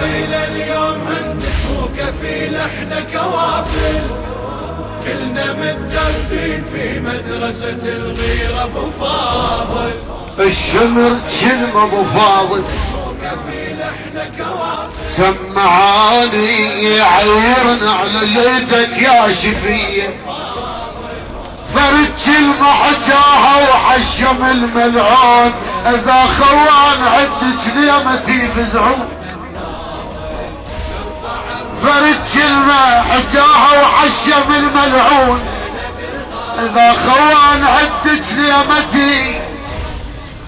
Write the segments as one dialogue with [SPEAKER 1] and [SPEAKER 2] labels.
[SPEAKER 1] عقيل اليوم عندك مو كفيل احنا كوافل، كلنا متدربين في مدرسة الغيرة ابو فاضل.
[SPEAKER 2] الشمر كلمة ابو فاضل سمعاني يعيرنا على ليتك يا شفية، فرد كلمة حجاها وحشم الملعون، اذا خوان عدك ليمتي فزعون. فرد كلمة حجاها وحشم الملعون، اذا خوان عدك ليمتي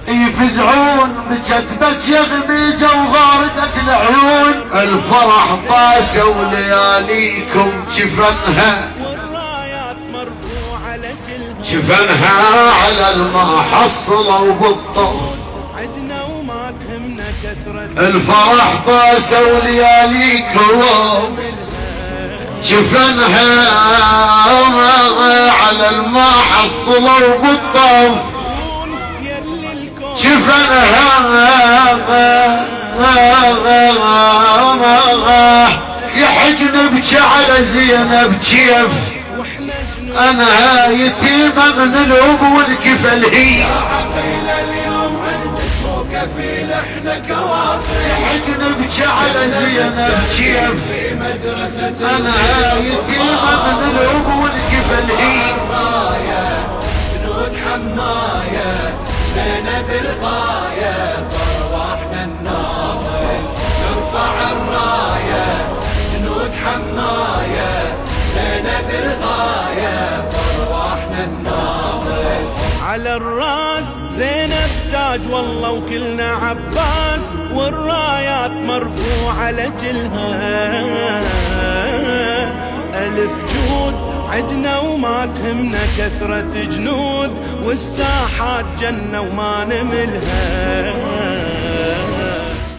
[SPEAKER 2] يفزعون. بكتبك يغمي جوغارتك العيون، الفرح طاسة ولياليكم جفنها، جفنها على المحصلة وبالطف. الفرح طاسة ولياليكم جفنها على المحصلة وبالطف. جفنها يحقن بجعل زينب كيف، انا يتيمة من الاب والكفل هي.
[SPEAKER 1] يا عقيل اليوم عندك مو كفيل احنا كوافل،
[SPEAKER 2] يحقن بجعل زينب كيف،
[SPEAKER 1] في مدرسة
[SPEAKER 2] انا يتيمة من الاب والكفل هي.
[SPEAKER 1] جنود حماية زينب الغاية، بارواحنا الناضل نرفع الراية. جنود حماية زينب الغاية، بارواحنا الناضل.
[SPEAKER 3] على الراس زينب تاج والله وكلنا عباس، والرايات مرفوعة لجلها. ألف جود عدنا وما تهمنا كثرة جنود، والساحات جنة وما نملها.